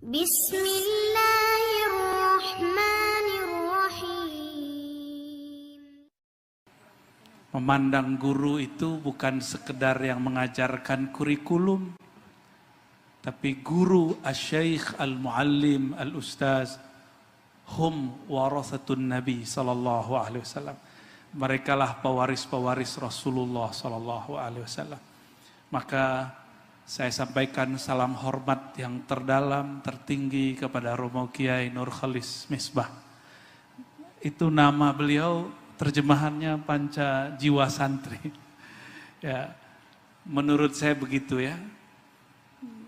Bismillahirrahmanirrahim. Memandang guru itu bukan sekedar yang mengajarkan kurikulum, tapi guru asy-syaikh al-muallim al-ustaz hum warathatun nabi sallallahu alaihi wasallam. Merekalah pewaris-pewaris Rasulullah sallallahu alaihi wasallam. Maka saya sampaikan salam hormat yang terdalam, tertinggi kepada Romo Kiai Nur Khalis Misbah. Itu nama beliau, terjemahannya Panca Jiwa Santri. Ya, menurut saya begitu ya.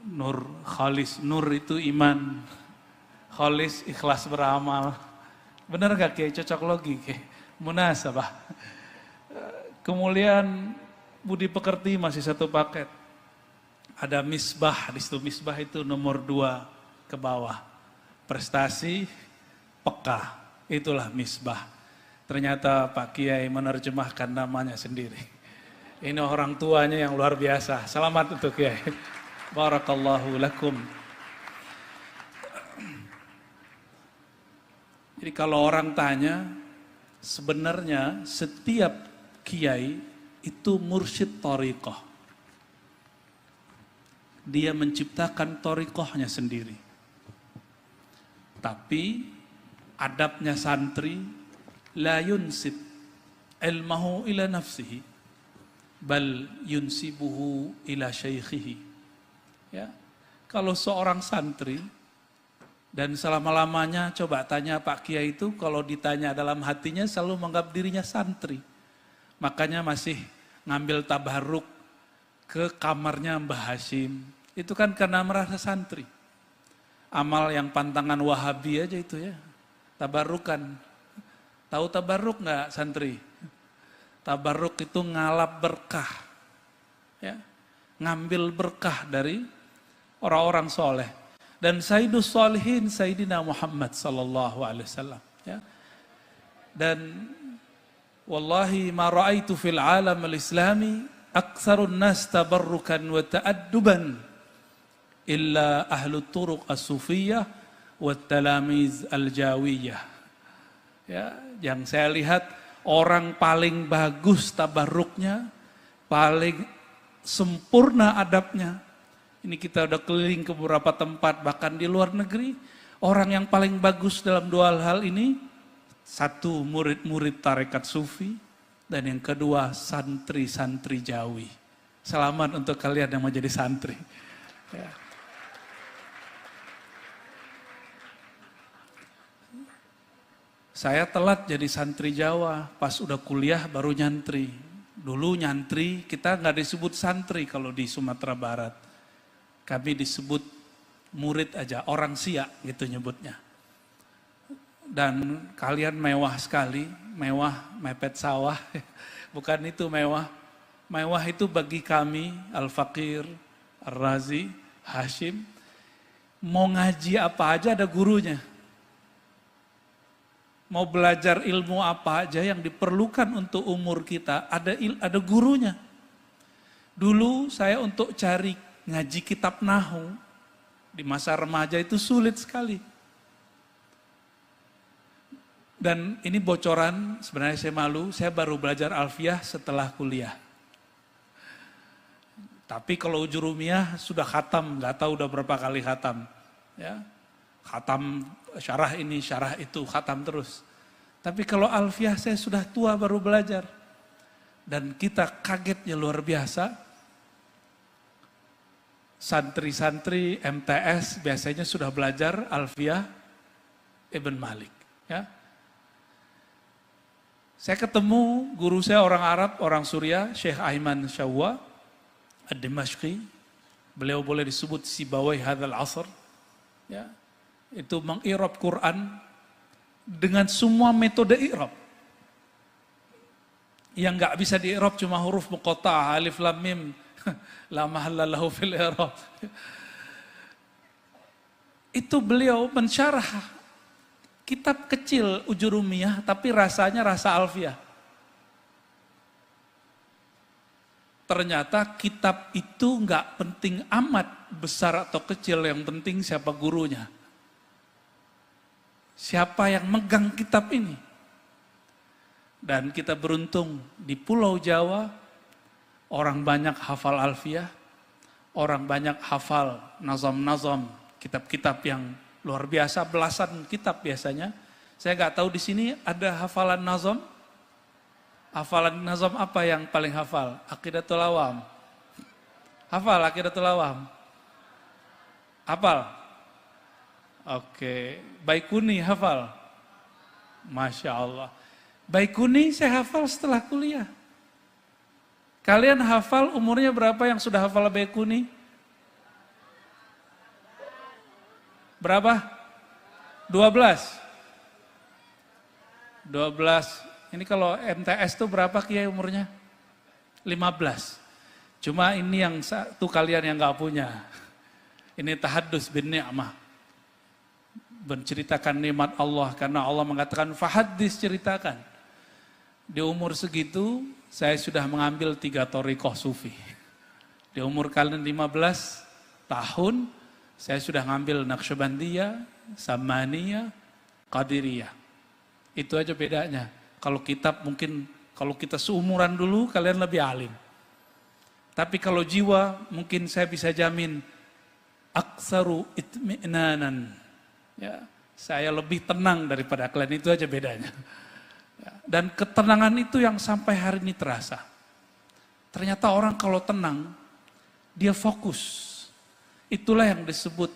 Nur Khalis, Nur itu iman, Khalis ikhlas beramal. Benar gak Kiai? Cocok logi Kiai? Munasabah. Kemuliaan budi pekerti masih satu paket. Ada misbah, di situ misbah itu nomor 2 ke bawah. Prestasi, peka, itulah misbah. Ternyata Pak Kiai menerjemahkan namanya sendiri. Ini orang tuanya yang luar biasa. Selamat untuk Kiai. Barakallahu lakum. Jadi kalau orang tanya, sebenarnya setiap kiai itu mursyid thariqah. Dia menciptakan thariqahnya sendiri. Tapi adabnya santri, la yunsib ilmahu ila nafsihi, bal yunsibuhu ila syaikhihi. Ya, kalau seorang santri dan selama-lamanya coba tanya Pak Kiai itu kalau ditanya dalam hatinya selalu menganggap dirinya santri. Makanya masih ngambil tabarruk ke kamarnya Mbah Hashim. Itu kan karena merasa santri. Amal yang pantangan Wahabi aja itu ya. Tabarrukan. Tahu tabarruk nggak santri? Tabarruk itu ngalap berkah. Ya. Ngambil berkah dari orang-orang soleh. Dan Sayyidus Sholihin Sayyidina Muhammad sallallahu alaihi wasallam. Ya. Dan wallahi ma ra'aitu fil alam al-islami aktsarun nas tabarrukan wa ta'adduban illa ahlu turuq as-sufiyyah wa talamiz al-jawiyah. Ya, yang saya lihat orang paling bagus tabarruknya, paling sempurna adabnya. Ini kita udah keliling ke beberapa tempat, bahkan di luar negeri. Orang yang paling bagus dalam 2 hal ini, satu murid-murid tarekat sufi, dan yang kedua santri-santri Jawi. Selamat untuk kalian yang mau jadi santri. Ya. Saya telat jadi santri Jawa, pas udah kuliah baru nyantri. Dulu nyantri, kita nggak disebut santri kalau di Sumatera Barat. Kami disebut murid aja, orang siak gitu nyebutnya. Dan kalian mewah sekali, mewah mepet sawah, bukan itu mewah. Mewah itu bagi kami, Al-Faqir, Ar-Razi, Hashim, mau ngaji apa aja ada gurunya. Mau belajar ilmu apa aja yang diperlukan untuk umur kita, ada gurunya. Dulu saya untuk cari ngaji kitab Nahu, di masa remaja itu sulit sekali. Dan ini bocoran, sebenarnya saya malu, saya baru belajar alfiyah setelah kuliah. Tapi kalau Ujurumiyah sudah khatam, nggak tahu udah berapa kali khatam. Ya, khatam syarah ini, syarah itu, khatam terus. Tapi kalau alfiyah saya sudah tua baru belajar. Dan kita kagetnya luar biasa. Santri-santri MTS biasanya sudah belajar alfiyah Ibn Malik. Ya. Saya ketemu guru saya orang Arab, orang Suriah, Syekh Aiman Syawwa Ad-Dimashqi. Beliau boleh disebut Sibawai Hadzal Asr. Ya. Itu mengirab Quran dengan semua metode i'rab. Yang nggak bisa di'irab cuma huruf muqatta'ah, alif lam mim, la mahalla lahu fil i'rab. Itu beliau mensyarah kitab kecil Ujurumiyah tapi rasanya rasa alfiyah. Ternyata kitab itu nggak penting amat besar atau kecil, yang penting siapa gurunya. Siapa yang megang kitab ini. Dan kita beruntung di Pulau Jawa, orang banyak hafal alfiyah, orang banyak hafal nazam-nazam, kitab-kitab yang luar biasa, belasan kitab biasanya. Saya nggak tahu di sini ada hafalan nazam. Hafalan nazam apa yang paling hafal? Aqidatul Awam. Hafal Aqidatul Awam? Hafal? Oke. Baikuni hafal? Masya Allah. Baikuni saya hafal setelah kuliah. Kalian hafal umurnya berapa yang sudah hafal Baikuni? Berapa? 12? 12. Ini kalau MTS tuh berapa Kiai umurnya? 15. Cuma ini yang satu kalian yang gak punya. Ini tahaddus bin ni'mah. Menceritakan nikmat Allah, karena Allah mengatakan fahaddis, ceritakan. Di umur segitu saya sudah mengambil 3 thariqah sufi. Di umur kalian 15 tahun saya sudah ngambil Naqsyabandiyah, Samaniyah, Qadiriyah. Itu aja bedanya. Kalau kitab mungkin, kalau kita seumuran dulu kalian lebih alim. Tapi kalau jiwa mungkin saya bisa jamin aksaru itmi'nanan. Ya, saya lebih tenang daripada kalian, itu aja bedanya. Ya, dan ketenangan itu yang sampai hari ini terasa. Ternyata orang kalau tenang, dia fokus. Itulah yang disebut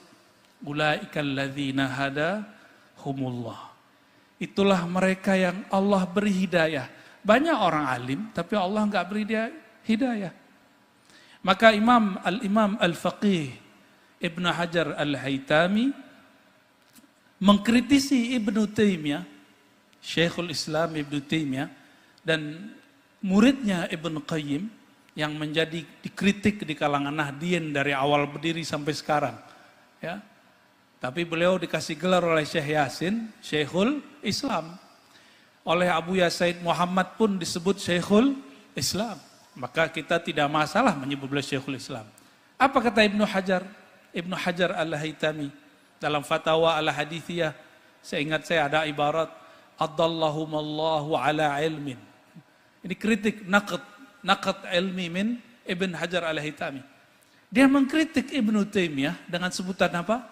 ulaikal ladzina hadahumullah. Itulah mereka yang Allah beri hidayah. Banyak orang alim, tapi Allah enggak beri dia hidayah. Maka Al-Imam Al-Faqih Ibn Hajar Al-Haytami mengkritisi Ibnu Taimiyah, Syekhul Islam Ibnu Taimiyah, dan muridnya Ibnu Qayyim yang menjadi dikritik di kalangan Nahdien dari awal berdiri sampai sekarang. Ya. Tapi beliau dikasih gelar oleh Syekh Yasin, Syekhul Islam. Oleh Abu Yasaid Muhammad pun disebut Syekhul Islam. Maka kita tidak masalah menyebut beliau Syekhul Islam. Apa kata Ibnu Hajar? Ibnu Hajar Al-Haytami dalam Fatwa Al-Hadithiyah, seingat saya ada ibarat, Addallahumallahu ala ilmin. Ini kritik, naqad ilmi min Ibn Hajar Al-Haytami. Dia mengkritik Ibnu Taimiyah dengan sebutan apa?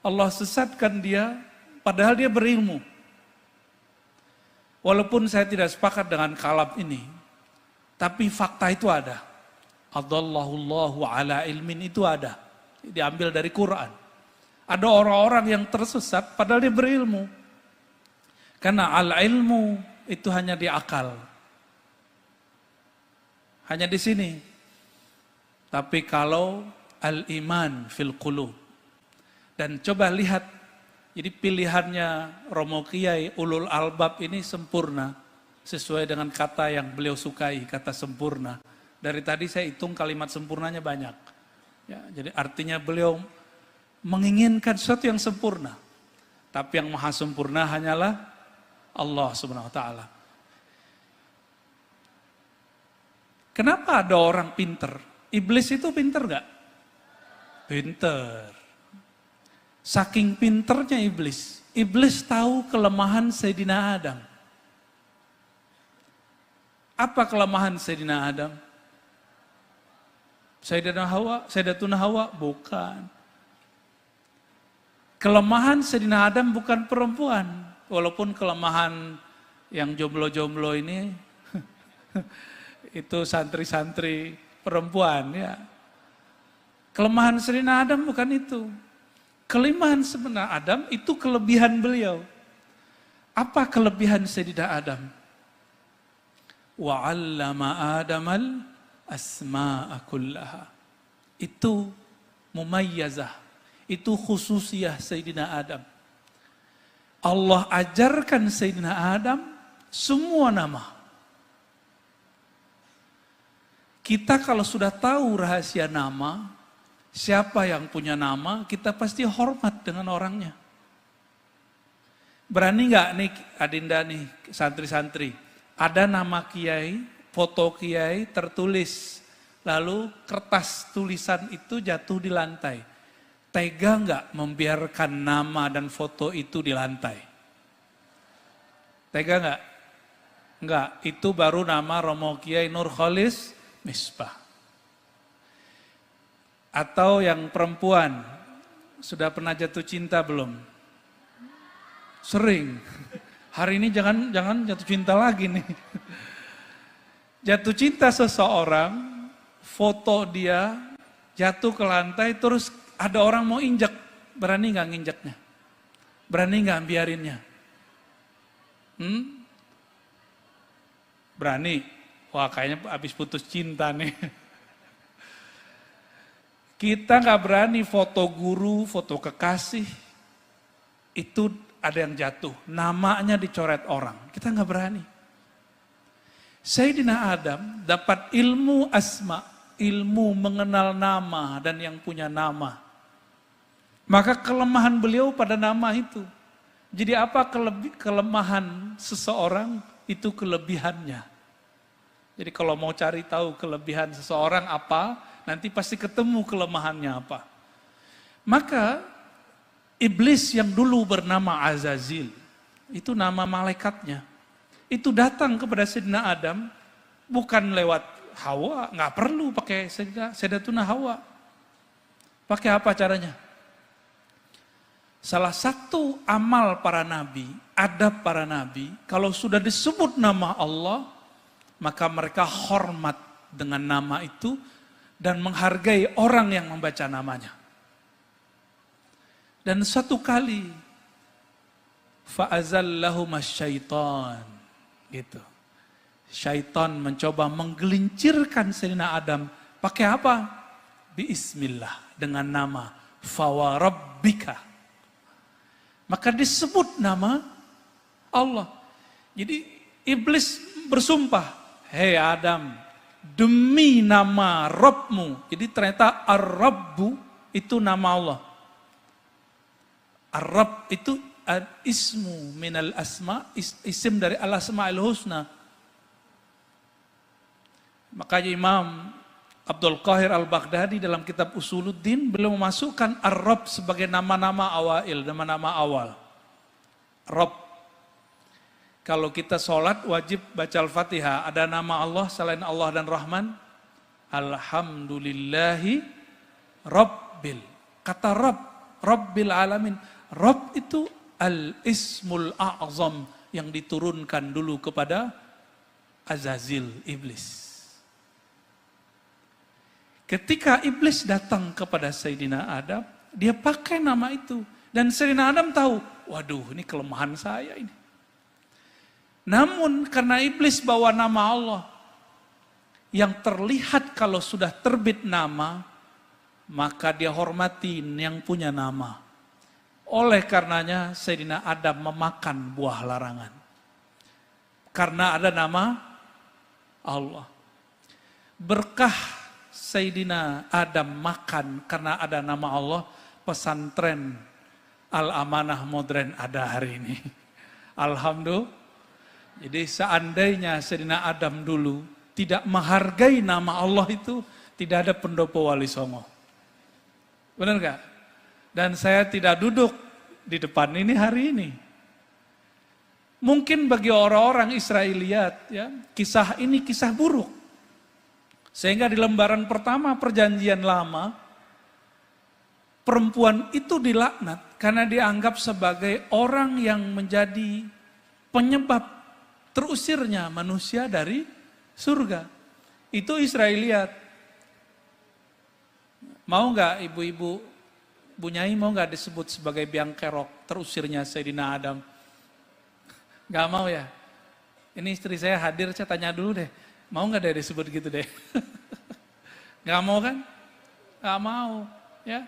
Allah sesatkan dia, padahal dia berilmu. Walaupun saya tidak sepakat dengan kalam ini, tapi fakta itu ada. Adallahullahu ala ilmin itu ada. Diambil dari Quran. Ada orang-orang yang tersesat, padahal dia berilmu. Karena al-ilmu itu hanya di akal. Hanya di sini. Tapi kalau al-iman fil qulub. Dan coba lihat, jadi pilihannya Romo Kiai Ulul Albab ini sempurna. Sesuai dengan kata yang beliau sukai, kata sempurna. Dari tadi saya hitung kalimat sempurnanya banyak. Ya, jadi artinya beliau menginginkan sesuatu yang sempurna. Tapi yang maha sempurna hanyalah Allah Subhanahu wa ta'ala. Kenapa ada orang pinter? Iblis itu pinter gak? Pinter. Saking pinternya iblis. Iblis tahu kelemahan Sayyidina Adam. Apa kelemahan Sayyidina Adam? Sayyidatuna Hawa? Bukan. Kelemahan Sayyidina Adam bukan perempuan. Walaupun kelemahan yang jomblo-jomblo ini itu santri-santri perempuan ya. Kelemahan Sayyidina Adam bukan itu. Kelemahan sebenarnya Adam itu kelebihan beliau. Apa kelebihan Sayyidina Adam? Wa 'allama Adamal asma'a kullaha. Itu mumayyazah. Itu khususiyah Sayyidina Adam. Allah ajarkan Sayyidina Adam semua nama. Kita kalau sudah tahu rahasia nama, siapa yang punya nama, kita pasti hormat dengan orangnya. Berani nggak nih Adinda nih, santri-santri, ada nama kiai, foto kiai tertulis lalu kertas tulisan itu jatuh di lantai. Tega nggak membiarkan nama dan foto itu di lantai? Tega nggak? Nggak, itu baru nama Romo Kiai Nurholis Misbah. Atau yang perempuan, sudah pernah jatuh cinta belum? Sering. Hari ini jangan jatuh cinta lagi nih. Jatuh cinta seseorang, foto dia jatuh ke lantai, terus ada orang mau injak, berani nggak nginjaknya? Berani nggak biarinnya? Berani? Wah, kayaknya habis putus cinta nih. Kita nggak berani foto guru, foto kekasih, itu ada yang jatuh, namanya dicoret orang. Kita nggak berani. Sayyidina Adam dapat ilmu asma, ilmu mengenal nama dan yang punya nama. Maka kelemahan beliau pada nama itu. Jadi apa kelemahan seseorang, itu kelebihannya. Jadi kalau mau cari tahu kelebihan seseorang apa, nanti pasti ketemu kelemahannya apa. Maka iblis yang dulu bernama Azazil, itu nama malaikatnya. Itu datang kepada Sayyidina Adam, bukan lewat Hawa, nggak perlu pakai Sayyidatuna Hawa. Pakai apa caranya? Salah satu amal para nabi, adab para nabi, kalau sudah disebut nama Allah, maka mereka hormat dengan nama itu dan menghargai orang yang membaca namanya. Dan satu kali fa'azallahumas syaitan, gitu. Syaitan mencoba menggelincirkan Sayyidina Adam. Pakai apa? Bismillah, dengan nama Fawarabbika. Maka disebut nama Allah. Jadi iblis bersumpah, hei Adam, demi nama Rabbmu. Jadi ternyata Ar-Rabbu itu nama Allah. Ar-Rabb itu ismu minal asma, isim dari al-asma'il husna. Makanya Imam Abdul Qahir Al-Baghdadi dalam kitab Usuluddin beliau memasukkan Ar-Rabb sebagai nama-nama awail, nama-nama awal. Rabb. Kalau kita sholat wajib baca Al-Fatihah, ada nama Allah selain Allah dan Rahman? Alhamdulillahi Rabbil. Kata Rabb, Rabbil Alamin. Rabb itu al-ismul a'zam yang diturunkan dulu kepada Azazil, iblis. Ketika iblis datang kepada Sayyidina Adam, dia pakai nama itu. Dan Sayyidina Adam tahu, waduh ini kelemahan saya ini. Namun karena iblis bawa nama Allah, yang terlihat kalau sudah terbit nama, maka dia hormatin yang punya nama. Oleh karenanya Sayyidina Adam memakan buah larangan. Karena ada nama Allah. Berkah Sayyidina Adam makan karena ada nama Allah, pesantren Al-Amanah Modern ada hari ini. Alhamdulillah. Jadi seandainya Sayyidina Adam dulu tidak menghargai nama Allah itu, tidak ada pendopo Wali Songo. Benar gak? Dan saya tidak duduk di depan ini hari ini. Mungkin bagi orang-orang Israeliat, ya, kisah ini kisah buruk. Sehingga di lembaran pertama perjanjian lama, perempuan itu dilaknat karena dianggap sebagai orang yang menjadi penyebab terusirnya manusia dari surga. Itu Israeliat. Mau nggak ibu-ibu, Bu Nyai mau nggak disebut sebagai biang kerok terusirnya Sayyidina Adam? Nggak mau ya? Ini istri saya hadir, saya tanya dulu deh. Mau nggak dia disebut gitu deh? Nggak mau kan? Nggak mau, ya.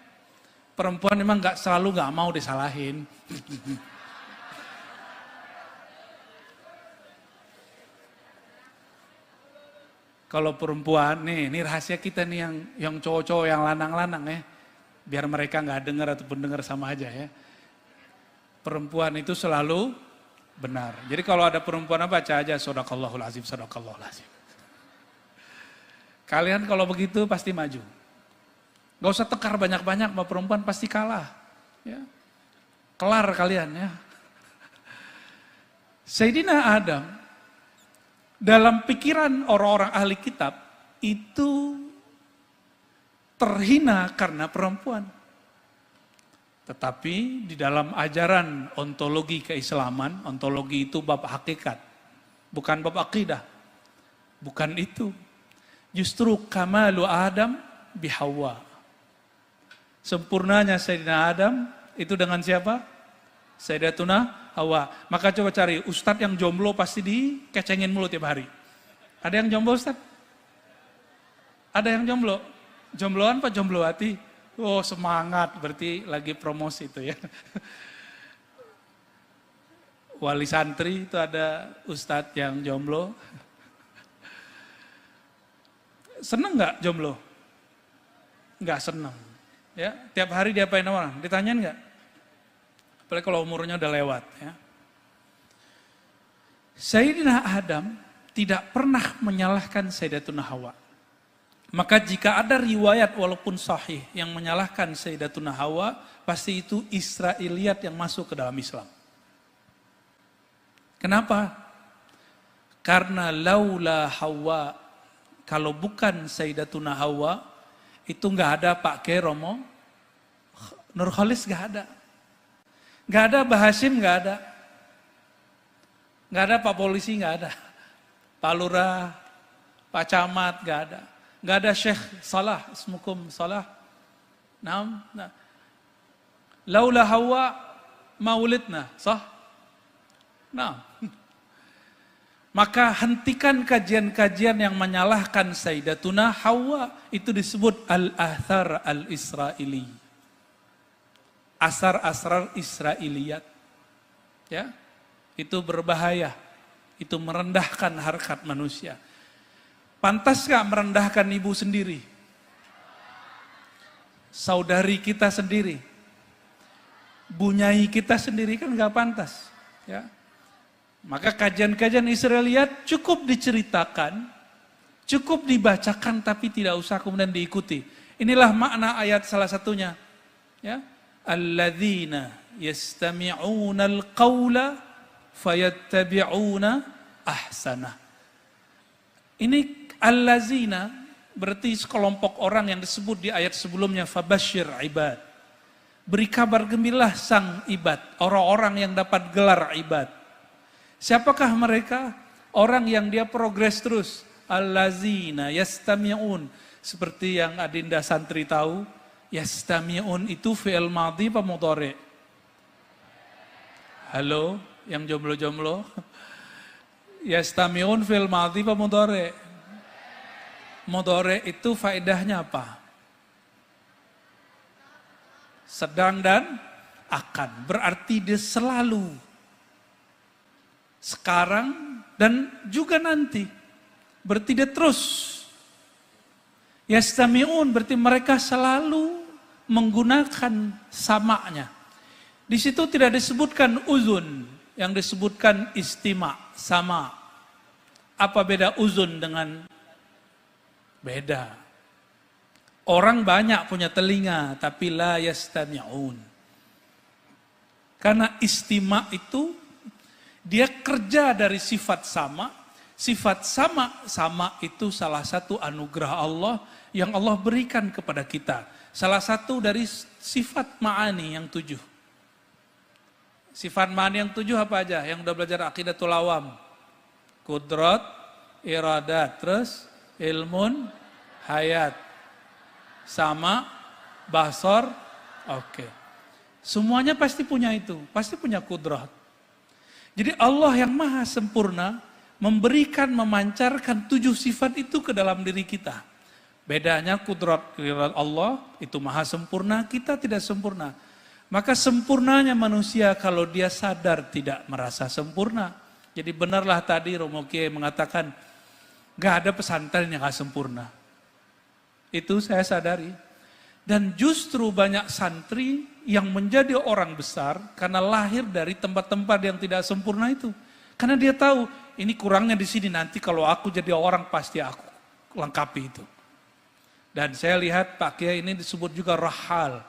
Perempuan memang selalu nggak mau disalahin. Kalau perempuan, ini rahasia kita nih yang cowok-cowok yang lanang-lanang ya. Biar mereka nggak dengar ataupun dengar sama aja ya. Perempuan itu selalu benar. Jadi kalau ada perempuan apa baca aja, Shadaqallahul Azim, Shadaqallahul Azim. Kalian kalau begitu pasti maju. Gak usah tekar banyak-banyak sama perempuan, pasti kalah. Ya. Kelar kalian ya. Sayyidina Adam, dalam pikiran orang-orang ahli kitab, itu terhina karena perempuan. Tetapi di dalam ajaran ontologi keislaman, ontologi itu bab hakikat, bukan bab akidah. Bukan itu. Justru kamalu Adam bihawa. Sempurnanya Sayyidina Adam itu dengan siapa? Sayyidatuna Hawa. Maka coba cari ustadz yang jomblo pasti dikecengin mulu tiap hari. Ada yang jomblo ustadz? Ada yang jomblo? Jombloan apa jombloati? Oh semangat, berarti lagi promosi itu ya. Wali santri itu ada ustadz yang jomblo. Seneng nggak jomblo? Nggak seneng. Ya, tiap hari diapain orang? Ditanyain nggak? Apalagi kalau umurnya udah lewat. Ya. Sayyidina Adam tidak pernah menyalahkan Sayyidatuna Hawa. Maka jika ada riwayat walaupun sahih yang menyalahkan Sayyidatuna Hawa, pasti itu Israiliyat yang masuk ke dalam Islam. Kenapa? Karena laula Hawa, kalau bukan Sayyidatuna Hawa, itu nggak ada Pak K. Romo Nurholis, nggak ada. Nggak ada Mbah Hashim, nggak ada. Nggak ada Pak Polisi, nggak ada. Pak Lurah, Pak Camat, nggak ada. Nggak ada Syekh Salah, Ismukum Salah. Nah. Laula Hawa maulidna, sah? Nah. Maka hentikan kajian-kajian yang menyalahkan Sayyidatuna Hawa. Itu disebut al-athar al-israili. Asar-asrar Israiliyat. Ya. Itu berbahaya. Itu merendahkan harkat manusia. Pantas gak merendahkan ibu sendiri? Saudari kita sendiri? Bunyai kita sendiri kan gak pantas. Ya. Maka kajian-kajian Israiliyat cukup diceritakan, cukup dibacakan, tapi tidak usah kemudian diikuti. Inilah makna ayat salah satunya. Ya. Alladzina yastami'una al-qawla fayattabi'una ahsanah. Ini allazina berarti sekelompok orang yang disebut di ayat sebelumnya, fabashir ibad. Beri kabar gembiralah sang ibad, orang-orang yang dapat gelar ibad. Siapakah mereka? Orang yang dia progres terus. Allazina yastami'un. Seperti yang Adinda santri tahu, yastami'un itu fi'il madhi apa mudhari'? Halo, yang jomblo-jomblo. Yastami'un fi'il madhi apa mudhari'? Mudhari' itu faedahnya apa? Sedang dan akan. Berarti dia selalu. Sekarang dan juga nanti. Berarti dia terus. Yastami'un berarti mereka selalu menggunakan samaknya. Di situ tidak disebutkan uzun, yang disebutkan istima, sama. Apa beda uzun dengan beda? Orang banyak punya telinga, tapi la yastami'un. Karena istima itu dia kerja dari sifat sama. Sifat sama itu salah satu anugerah Allah yang Allah berikan kepada kita. Salah satu dari sifat ma'ani yang 7. Sifat ma'ani yang 7 apa aja? Yang udah belajar aqidatul awam. Kudrat, iradat, terus ilmun, hayat. Sama, basar, oke. Semuanya pasti punya itu, pasti punya kudrat. Jadi Allah yang maha sempurna memberikan, memancarkan 7 sifat itu ke dalam diri kita. Bedanya kudrat Allah itu maha sempurna, kita tidak sempurna. Maka sempurnanya manusia kalau dia sadar tidak merasa sempurna. Jadi benarlah tadi Romo Kiai mengatakan, gak ada pesantren yang gak sempurna. Itu saya sadari. Dan justru banyak santri yang menjadi orang besar karena lahir dari tempat-tempat yang tidak sempurna itu. Karena dia tahu, ini kurangnya di sini, nanti kalau aku jadi orang pasti aku lengkapi itu. Dan saya lihat Pak Kiai ini disebut juga rahal.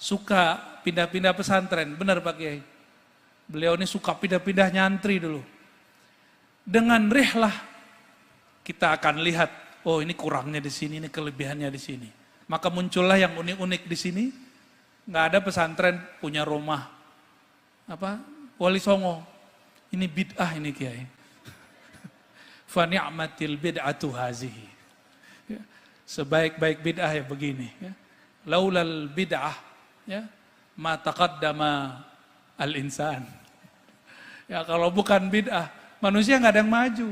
Suka pindah-pindah pesantren. Benar Pak Kiai. Beliau ini suka pindah-pindah nyantri dulu. Dengan rihlah kita akan lihat, oh ini kurangnya di sini, ini kelebihannya di sini. Maka muncullah yang unik-unik di sini. Nggak ada pesantren punya rumah. Wali Songo. Ini bid'ah ini Kiai. Fa ni'matil bid'atu hazihi. Ya. Sebaik-baik bid'ah ya begini. Ya. Laulal bid'ah, ya, ma taqaddama al-insan. Ya, kalau bukan bid'ah, manusia nggak ada yang maju.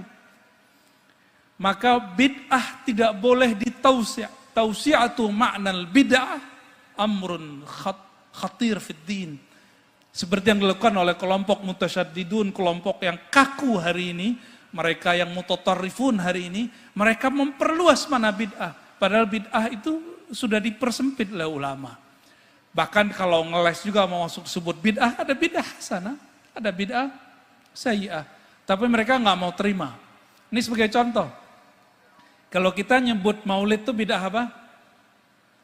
Maka bid'ah tidak boleh ditausi'. Tausi'atu ma'nal bid'ah amrun khatir fid din. Seperti yang dilakukan oleh kelompok mutasyaddidun, kelompok yang kaku hari ini, mereka yang mutatarrifun hari ini, mereka memperluas mana bid'ah. Padahal bid'ah itu sudah dipersempit oleh ulama. Bahkan kalau ngeles juga mau masuk sebut bid'ah, ada bid'ah hasanah, ada bid'ah sayyi'ah. Tapi mereka nggak mau terima. Ini sebagai contoh. Kalau kita nyebut maulid itu bid'ah apa?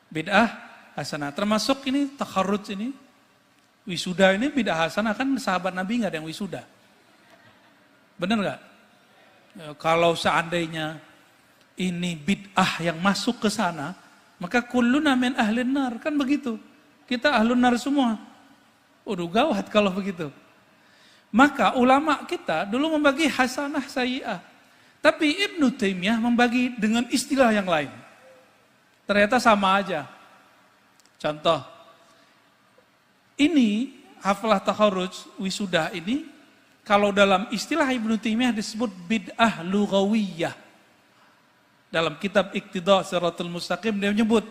Bid'ah hasanah. Termasuk ini takharruj ini. Wisuda ini bid'ah hasanah, kan sahabat Nabi nggak ada yang wisuda. Benar nggak? Ya, kalau seandainya ini bid'ah yang masuk ke sana, maka kulluna min ahlin nar, kan begitu. Kita ahlun nar semua. Udah gawat kalau begitu. Maka ulama kita dulu membagi hasanah sayyi'ah. Tapi Ibnu Taimiyah membagi dengan istilah yang lain. Ternyata sama aja. Contoh, ini haflah takharruj wisuda ini, kalau dalam istilah Ibnu Taimiyah disebut bid'ah lughawiyah. Dalam kitab Iqtida Shiratal Mustaqim dia menyebut,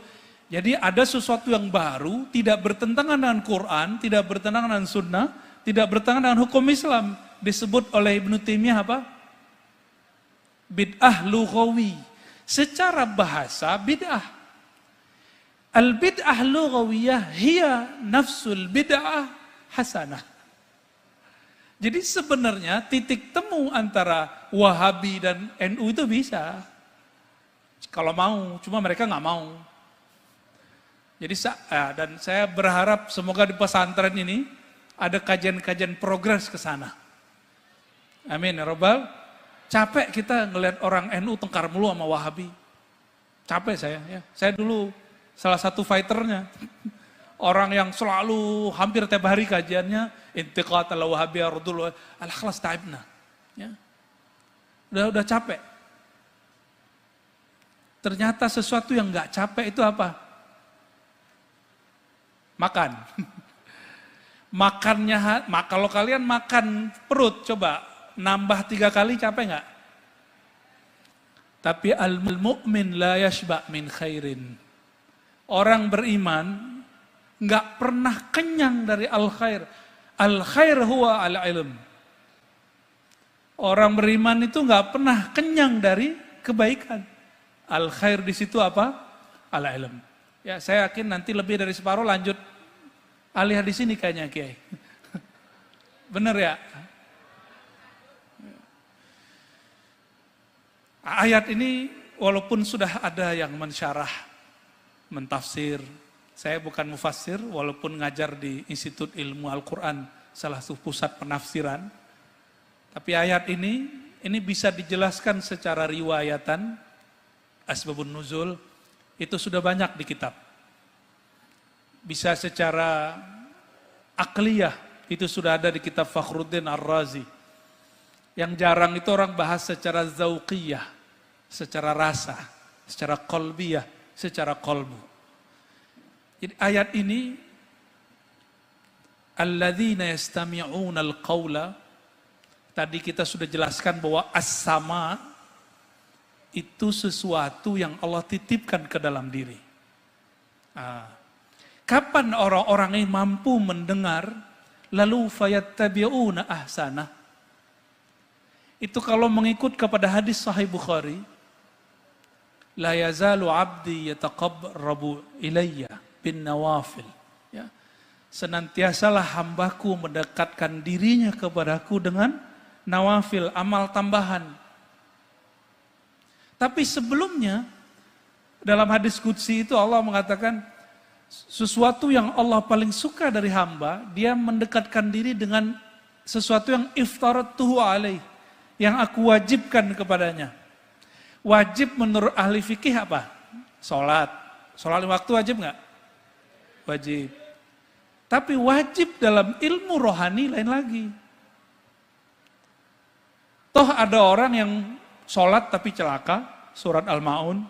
jadi ada sesuatu yang baru, tidak bertentangan dengan Quran, tidak bertentangan dengan sunnah, tidak bertentangan dengan hukum Islam. Disebut oleh Ibnu Taimiyah apa? Bid'ah lughawi. Secara bahasa bid'ah. Al-bid'ah lughawiyah hiya nafsul bid'ah hasanah. Jadi sebenarnya titik temu antara Wahabi dan NU itu bisa. Kalau mau, cuma mereka nggak mau. Jadi dan saya berharap semoga di pesantren ini ada kajian-kajian progres ke sana. Amin ya Rabbal. Capek kita ngelihat orang NU tengkar mulu sama Wahabi. Capek saya. Ya. Saya dulu salah satu fighternya. Orang yang selalu hampir tiap hari kajiannya intiqat al-wahabiyah radul al-ikhlas ta'ibna. Ya. Udah capek. Ternyata sesuatu yang nggak capek itu apa? Makan. Makannya, kalau kalian makan perut, coba nambah 3 kali capek nggak? Tapi al-mu'min la yashba' min khairin. Orang beriman nggak pernah kenyang dari al-khair. Al-khair huwa al-ilm. Orang beriman itu nggak pernah kenyang dari kebaikan. Al-khair di situ apa? Al-ilm. Ya, saya yakin nanti lebih dari separuh lanjut alih di sini kayaknya Kiai. Bener ya? Ayat ini walaupun sudah ada yang mensyarah, mentafsir, saya bukan mufassir walaupun ngajar di Institut Ilmu Al-Quran, salah satu pusat penafsiran. Tapi ayat ini bisa dijelaskan secara riwayatan, asbabun nuzul, itu sudah banyak di kitab. Bisa secara akliyah, itu sudah ada di kitab Fakhruddin Ar-Razi. Yang jarang itu orang bahas secara zauqiyah, secara rasa, secara qalbiyah, secara qalbu. Jadi ayat ini, alladzina yastami'una al-qawla, tadi kita sudah jelaskan bahwa as-sama itu sesuatu yang Allah titipkan ke dalam diri. Kapan orang-orang ini mampu mendengar, lalu fayattabi'una ahsana. Itu kalau mengikut kepada hadis Sahih Bukhari, la yazalu abdi yataqarrabu ilayya bin nawafil. Ya. Senantiasalah hambaku mendekatkan dirinya kepadaku dengan nawafil, amal tambahan. Tapi sebelumnya, Dalam hadis qudsi itu Allah mengatakan, sesuatu yang Allah paling suka dari hamba, dia mendekatkan diri dengan sesuatu yang iftaratuhu alaih, yang aku wajibkan kepadanya. Wajib menurut ahli fikih apa? Sholat. Sholat 5 waktu wajib nggak? Wajib. Tapi wajib dalam ilmu rohani lain lagi. Toh ada orang yang sholat tapi celaka, surat Al-Ma'un.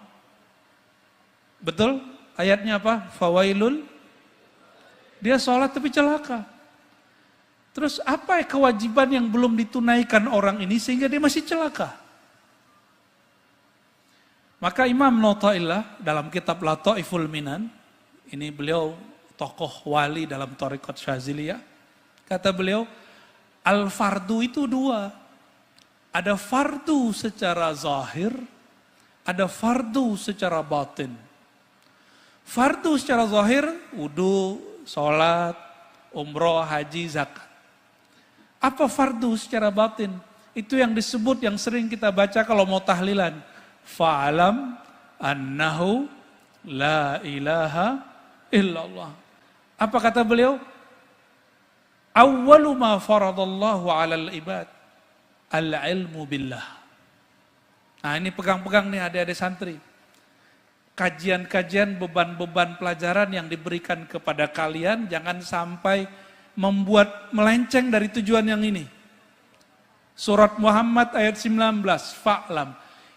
Betul? Ayatnya apa? Fawailul. Dia sholat tapi celaka. Terus apa kewajiban yang belum ditunaikan orang ini sehingga dia masih celaka? Maka Imam Nawawi dalam kitab Lataiful Minan, ini beliau tokoh wali dalam Thariqat Syaziliyah, kata beliau, al-fardu itu 2. Ada fardu secara zahir, ada fardu secara batin. Fardu secara zahir, wudu, sholat, umroh, haji, zakat. Apa fardu secara batin? Itu yang disebut, yang sering kita baca kalau mau tahlilan. Fa'alam annahu la ilaha illallah. Apa kata beliau? Awwalu ma faradallahu alal ibad al-ilmu billah. Nah ini pegang-pegang nih adik-adik santri. Kajian-kajian, beban-beban pelajaran yang diberikan kepada kalian jangan sampai membuat melenceng dari tujuan yang ini. Surat Muhammad ayat 19, fa'lam.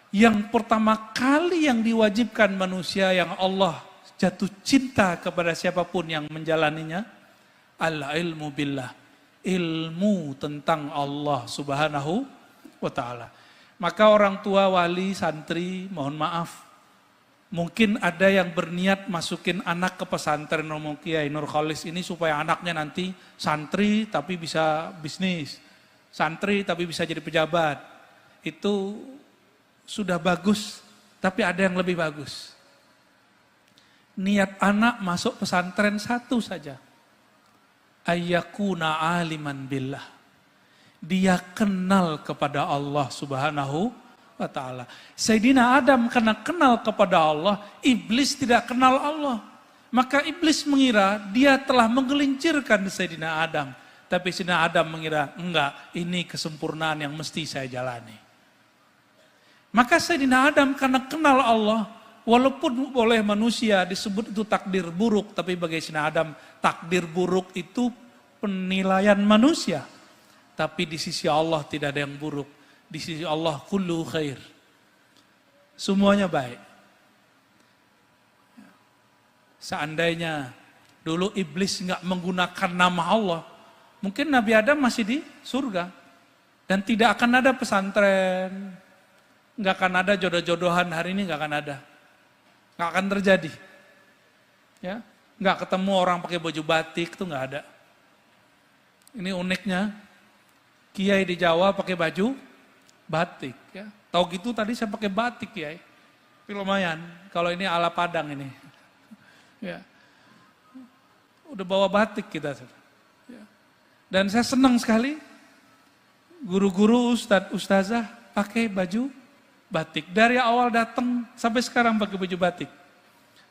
Yang pertama kali yang diwajibkan manusia yang Allah jatuh cinta kepada siapapun yang menjalaninya, al-ilmu billah. Ilmu tentang Allah subhanahu wa ta'ala. Maka orang tua, wali, santri, mohon maaf. Mungkin ada yang berniat masukin anak ke pesantren Romo Kiai Nur Khalis ini supaya anaknya nanti santri tapi bisa bisnis. Santri tapi bisa jadi pejabat. Itu sudah bagus, tapi ada yang lebih bagus. Niat anak masuk pesantren satu saja. Ayyakuna aliman billah. Dia kenal kepada Allah subhanahu wa ta'ala. Sayyidina Adam karena kenal kepada Allah, iblis tidak kenal Allah. Maka iblis mengira dia telah menggelincirkan Sayyidina Adam. Tapi Sayyidina Adam mengira, enggak, ini kesempurnaan yang mesti saya jalani. Maka Sayyidina Adam karena kenal Allah, walaupun oleh manusia disebut itu takdir buruk, tapi bagi Sayyidina Adam takdir buruk itu penilaian manusia. Tapi di sisi Allah tidak ada yang buruk. Di sisi Allah kullu khair. Semuanya baik. Seandainya dulu iblis nggak menggunakan nama Allah, mungkin Nabi Adam masih di surga. Dan tidak akan ada pesantren, nggak akan ada jodoh-jodohan hari ini, nggak akan ada. Nggak akan terjadi. Ya, nggak ketemu orang pakai baju batik, itu nggak ada. Ini uniknya, kiai di Jawa pakai baju batik. Ya. Tahu gitu tadi saya pakai batik kiai. Tapi lumayan, kalau ini ala Padang ini. Ya. Udah bawa batik kita. Ya. Dan saya senang sekali, guru-guru, ustazah pakai baju batik. Dari awal datang sampai sekarang pakai baju batik.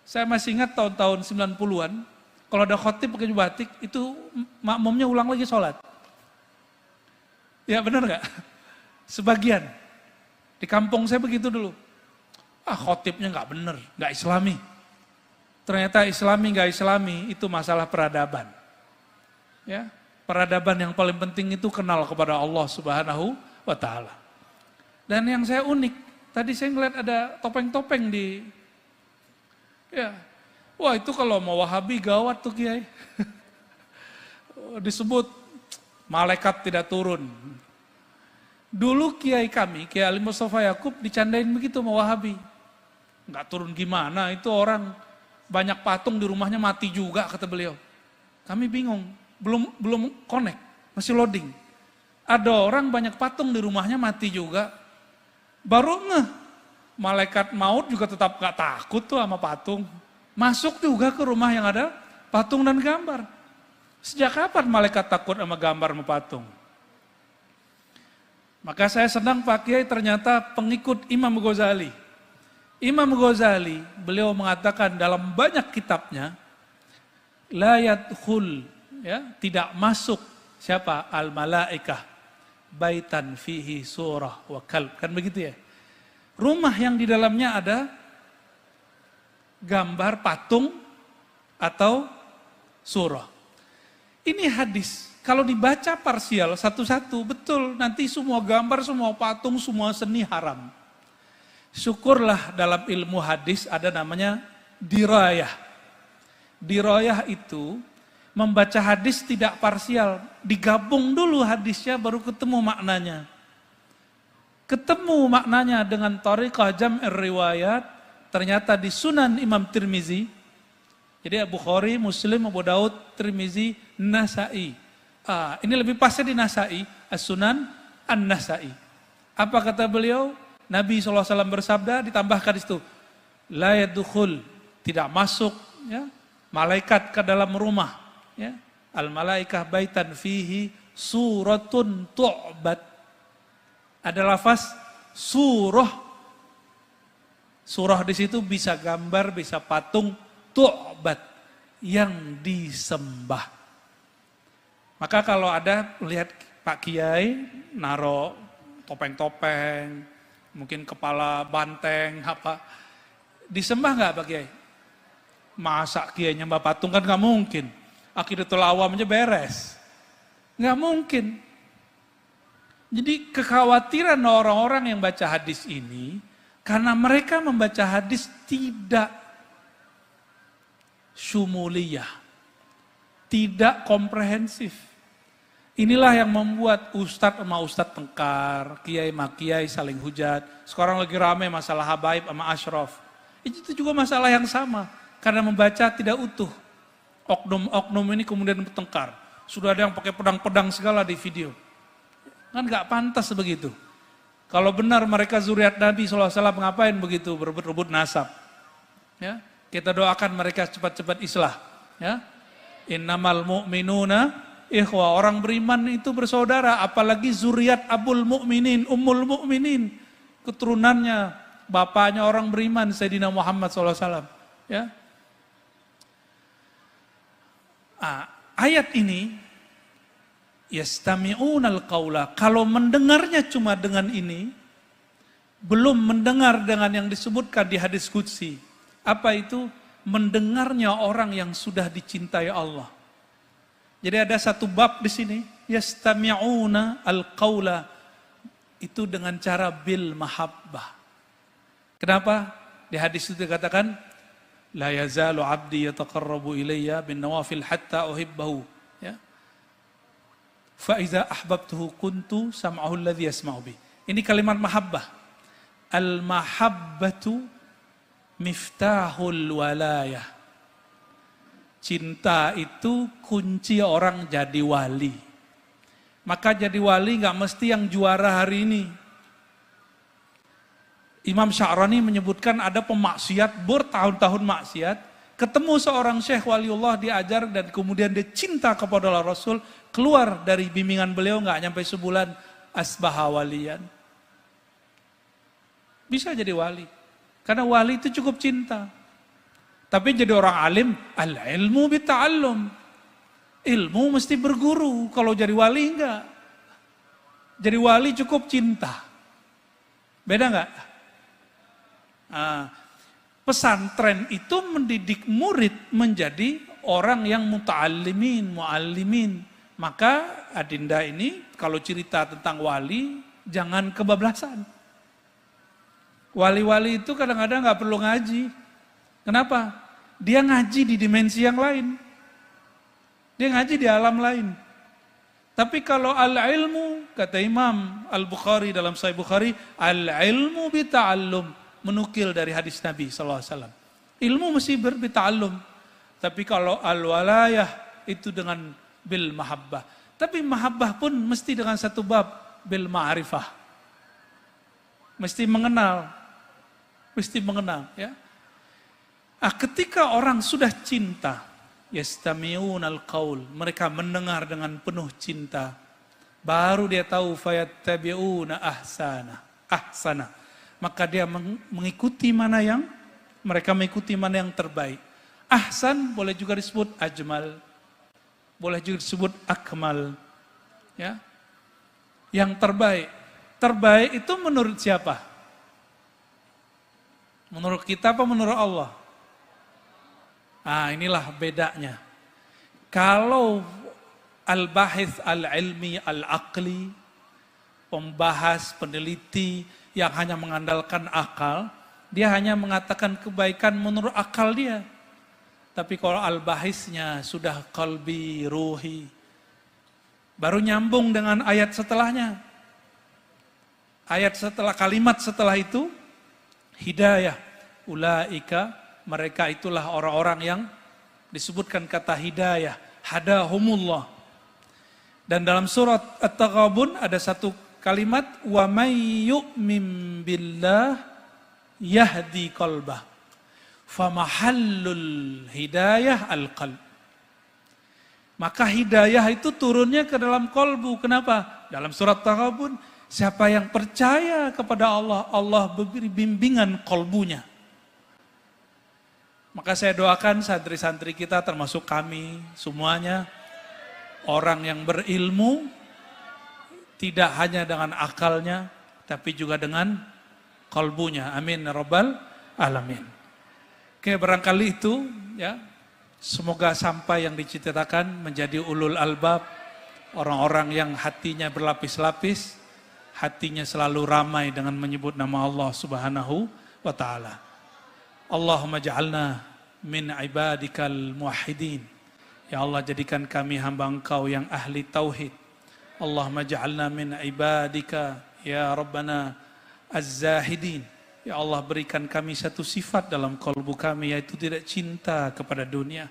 Saya masih ingat tahun-tahun 90-an, kalau ada khotib pakai baju batik, itu makmumnya ulang lagi sholat. Ya benar gak? Sebagian. Di kampung saya begitu dulu. Khotibnya gak benar, gak islami. Ternyata islami gak islami, itu masalah peradaban. Ya, peradaban yang paling penting itu kenal kepada Allah subhanahu wa ta'ala. Dan yang saya unik, tadi saya ngeliat ada topeng-topeng di, ya, wah itu kalau mau Wahabi gawat tuh kiai. Disebut malaikat tidak turun. Dulu kiai kami, Kiai Ali Mustafa Yakub dicandain begitu sama Wahabi. Nggak turun gimana, itu orang banyak patung di rumahnya mati juga kata beliau. Kami bingung, belum connect, masih loading. Ada orang banyak patung di rumahnya mati juga. Baru malaikat maut juga tetap gak takut tuh sama patung. Masuk juga ke rumah yang ada patung dan gambar. Sejak kapan malaikat takut sama gambar sama patung? Maka saya senang Pak Kiai ternyata pengikut Imam Ghazali. Imam Ghazali, beliau mengatakan dalam banyak kitabnya, la yadkhul, ya, tidak masuk siapa? Al-malaikah baitan fihi surah wa kalb. Kan begitu ya? Rumah yang di dalamnya ada gambar patung atau surah. Ini hadis. Kalau dibaca parsial satu-satu, betul. Nanti semua gambar, semua patung, semua seni haram. Syukurlah dalam ilmu hadis ada namanya dirayah. Dirayah itu membaca hadis tidak parsial. Digabung dulu hadisnya baru ketemu maknanya. Ketemu maknanya dengan thariqah jam'ir riwayat. Ternyata di Sunan Imam Tirmizi. Jadi Bukhari, Muslim, Abu Daud, Tirmizi, Nasa'i. Ini lebih pasnya di Nasa'i. As-Sunan An-Nasa'i. Apa kata beliau? Nabi SAW bersabda, ditambahkan di situ, la yadkhul, tidak masuk, ya, malaikat ke dalam rumah, ya, al malaikah baitan fihi suratun tu'bad. Ada lafaz surah. Surah di situ bisa gambar, bisa patung, tu'bad, yang disembah. Maka kalau ada lihat Pak Kiai naro topeng-topeng, mungkin kepala banteng, apa, disembah nggak Pak Kiai? Masa Kiai nyembah patung kan nggak mungkin. Aqidatul Awam aja beres. Nggak mungkin. Jadi kekhawatiran orang-orang yang baca hadis ini, karena mereka membaca hadis tidak syumuliyah, tidak komprehensif. Inilah yang membuat ustadz sama ustadz tengkar, kiai sama kiai saling hujat. Sekarang lagi rame masalah habaib sama asyraf. Itu juga masalah yang sama, karena membaca tidak utuh. Oknum-oknum ini kemudian bertengkar. Sudah ada yang pakai pedang-pedang segala di video. Kan gak pantas begitu. Kalau benar mereka zuriat Nabi SAW, ngapain begitu berebut-rebut nasab? Ya, kita doakan mereka cepat-cepat islah. Ya, innamal mu'minuna ikhwah, orang beriman itu bersaudara, apalagi zuriat Abul Mukminin, Ummul Mukminin, keturunannya, bapaknya orang beriman, Sayyidina Muhammad SAW. Ya. Ayat ini, yastami'unal qawla, kalau mendengarnya cuma dengan ini, belum mendengar dengan yang disebutkan di hadis qudsi. Apa itu? Mendengarnya orang yang sudah dicintai Allah. Jadi ada satu bab di sini, yastami'una al-qawla, itu dengan cara bil mahabbah. Kenapa? Di hadis itu dikatakan, la yazalu abdi yataqarrabu ilayya bin nawafil hatta uhibbahu. Ya. Fa iza ahbabtuhu kuntu sam'ahu alladhi yasma'u bi. Ini kalimat mahabbah. Al-mahabbatu miftahul walayah. Cinta itu kunci orang jadi wali. Maka jadi wali gak mesti yang juara hari ini. Imam Sya'rani menyebutkan ada pemaksiat, bertahun-tahun maksiat, ketemu seorang syekh waliullah diajar dan kemudian dia cinta kepada Rasul, keluar dari bimbingan beliau gak nyampe sebulan, asbaha waliyan. Bisa jadi wali. Karena wali itu cukup cinta. Tapi jadi orang alim, al-ilmu bita'allum. Ilmu mesti berguru, kalau jadi wali enggak. Jadi wali cukup cinta. Beda enggak? Pesantren itu mendidik murid menjadi orang yang muta'allimin, mu'allimin. Maka Adinda ini kalau cerita tentang wali, jangan kebablasan. Wali-wali itu kadang-kadang enggak perlu ngaji. Kenapa? Dia ngaji di dimensi yang lain. Dia ngaji di alam lain. Tapi kalau al-ilmu, kata Imam Al-Bukhari dalam Sahih Bukhari, al-ilmu bita'allum, menukil dari hadis Nabi SAW. Ilmu mesti bita'allum. Tapi kalau al-walayah, itu dengan bil mahabbah. Tapi mahabbah pun mesti dengan satu bab, bil ma'rifah. Mesti mengenal. Mesti mengenal, ya. Ketika orang sudah cinta, yastami'unal qaul, mereka mendengar dengan penuh cinta, baru dia tahu fayattabi'una ahsana. maka dia mengikuti mana yang mereka mengikuti mana yang terbaik. Ahsan boleh juga disebut ajmal, boleh juga disebut akmal. Ya. Yang terbaik. Terbaik itu menurut siapa? Menurut kita apa menurut Allah? Inilah bedanya. Kalau al-bahith al-ilmi al-aqli, pembahas, peneliti yang hanya mengandalkan akal, dia hanya mengatakan kebaikan menurut akal dia. Tapi kalau al-bahisnya sudah qalbi, ruhi, baru nyambung dengan ayat setelahnya. Ayat setelah, kalimat setelah itu, hidayah. Ulaika, mereka itulah orang-orang yang disebutkan kata hidayah. Hadahumullah. Dan dalam surat At-Taghabun ada satu kalimat, wa may yu'min billah yahdi qalbah. Famahallul hidayah al-qalb. Maka hidayah itu turunnya ke dalam kolbu. Kenapa? Dalam surat Taghabun, siapa yang percaya kepada Allah, Allah beri bimbingan kolbunya. Maka saya doakan santri-santri kita termasuk kami semuanya, orang yang berilmu, tidak hanya dengan akalnya, tapi juga dengan kolbunya. Amin ya rabbal alamin. Oke, barangkali itu ya. Semoga sampai yang diciptakan menjadi ulul albab, orang-orang yang hatinya berlapis-lapis, hatinya selalu ramai dengan menyebut nama Allah Subhanahu wa taala. Allahumma ja'alna min ibadikal muwahhidin. Ya Allah, jadikan kami hamba Engkau yang ahli tauhid. Allahumma ja'alna min ibadika ya Rabbana az-zahidin. Ya Allah, berikan kami satu sifat dalam kalbu kami, yaitu tidak cinta kepada dunia.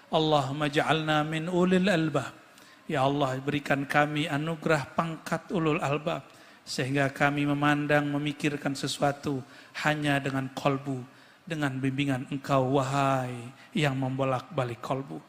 Allahumma ja'alna min ulil albab. Ya Allah, berikan kami anugerah pangkat ulul albab, sehingga kami memandang, memikirkan sesuatu hanya dengan kalbu, dengan bimbingan Engkau, wahai yang membolak-balik kalbu.